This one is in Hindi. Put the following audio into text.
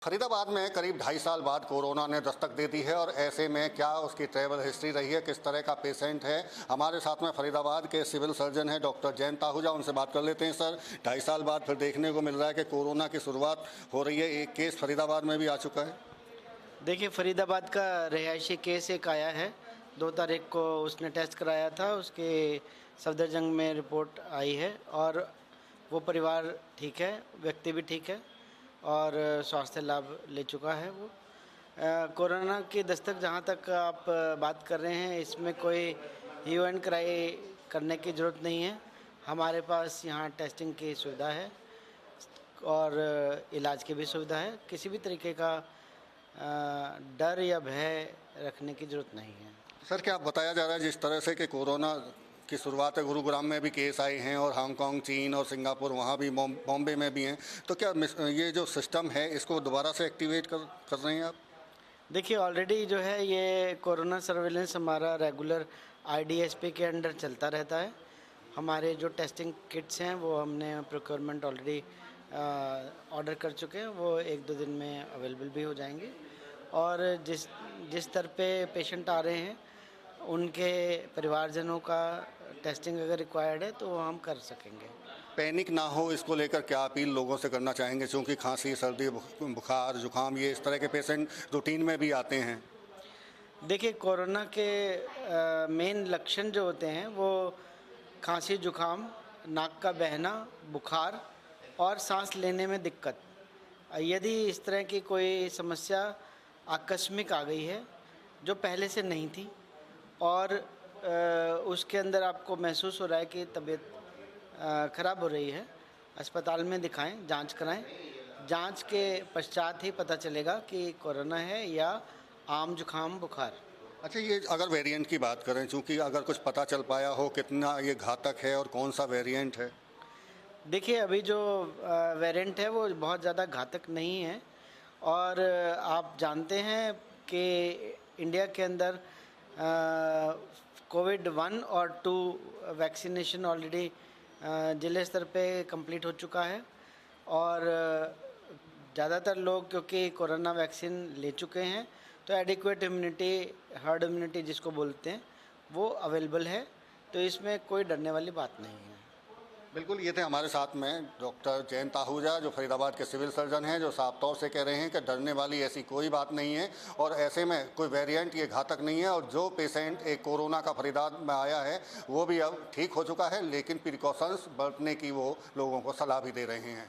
फरीदाबाद में करीब 2.5 साल बाद कोरोना ने दस्तक दे दी है और ऐसे में क्या उसकी ट्रैवल हिस्ट्री रही है, किस तरह का पेशेंट है। हमारे साथ में फरीदाबाद के सिविल सर्जन हैं डॉक्टर जयंत आहूजा, उनसे बात कर लेते हैं। सर, 2.5 साल बाद फिर देखने को मिल रहा है कि कोरोना की शुरुआत हो रही है। एक केस फरीदाबाद में भी आ चुका है। देखिए, फरीदाबाद का रिहायशी केस एक आया है। 2 तारीख को उसने टेस्ट कराया था, उसके सफदरजंग में रिपोर्ट आई है और वो परिवार ठीक है, व्यक्ति भी ठीक है और स्वास्थ्य लाभ ले चुका है वो। कोरोना की दस्तक जहाँ तक आप बात कर रहे हैं, इसमें कोई ह्यू एंड क्राई करने की ज़रूरत नहीं है। हमारे पास यहाँ टेस्टिंग की सुविधा है और इलाज की भी सुविधा है। किसी भी तरीके का डर या भय रखने की ज़रूरत नहीं है। सर, क्या बताया जा रहा है जिस तरह से कि कोरोना की शुरुआत है, गुरुग्राम में भी केस आए हैं और हांगकांग, चीन और सिंगापुर, वहाँ भी बॉम्बे में भी हैं, तो क्या ये जो सिस्टम है इसको दोबारा से एक्टिवेट कर रहे हैं आप? देखिए, ऑलरेडी जो है ये कोरोना सर्वेलेंस हमारा रेगुलर IDSP के अंडर चलता रहता है। हमारे जो टेस्टिंग किट्स हैं वो हमने प्रोक्योरमेंट ऑलरेडी ऑर्डर कर चुके हैं, वो 1-2 दिन में अवेलेबल भी हो जाएंगे। और जिस स्तर पे पेशेंट आ रहे हैं उनके परिवारजनों का टेस्टिंग अगर रिक्वायर्ड है तो वो हम कर सकेंगे। पैनिक ना हो, इसको लेकर क्या अपील लोगों से करना चाहेंगे, क्योंकि खांसी, सर्दी, बुखार, जुकाम, ये इस तरह के पेशेंट रूटीन में भी आते हैं? देखिए, कोरोना के मेन लक्षण जो होते हैं वो खांसी, जुकाम, नाक का बहना, बुखार और सांस लेने में दिक्कत। यदि इस तरह की कोई समस्या आकस्मिक आ गई है जो पहले से नहीं थी और उसके अंदर आपको महसूस हो रहा है कि तबीयत ख़राब हो रही है, अस्पताल में दिखाएं, जांच कराएं। जांच के पश्चात ही पता चलेगा कि कोरोना है या आम जुकाम, बुखार। अच्छा, ये अगर वेरिएंट की बात करें, चूँकि अगर कुछ पता चल पाया हो कितना ये घातक है और कौन सा वेरिएंट है? देखिए, अभी जो वेरिएंट है वो बहुत ज़्यादा घातक नहीं है और आप जानते हैं कि इंडिया के अंदर कोविड 1 और 2 वैक्सीनेशन ऑलरेडी जिले स्तर पे कंप्लीट हो चुका है और ज़्यादातर लोग क्योंकि कोरोना वैक्सीन ले चुके हैं तो एडिक्वेट इम्यूनिटी, हर्ड इम्यूनिटी जिसको बोलते हैं, वो अवेलेबल है। तो इसमें कोई डरने वाली बात नहीं है। बिल्कुल, ये थे हमारे साथ में डॉक्टर जयंत आहूजा, जो फरीदाबाद के सिविल सर्जन हैं, जो साफ तौर से कह रहे हैं कि डरने वाली ऐसी कोई बात नहीं है और ऐसे में कोई वेरिएंट ये घातक नहीं है। और जो पेशेंट एक कोरोना का फरीदाबाद में आया है वो भी अब ठीक हो चुका है, लेकिन प्रिकॉशंस बरतने की वो लोगों को सलाह भी दे रहे हैं।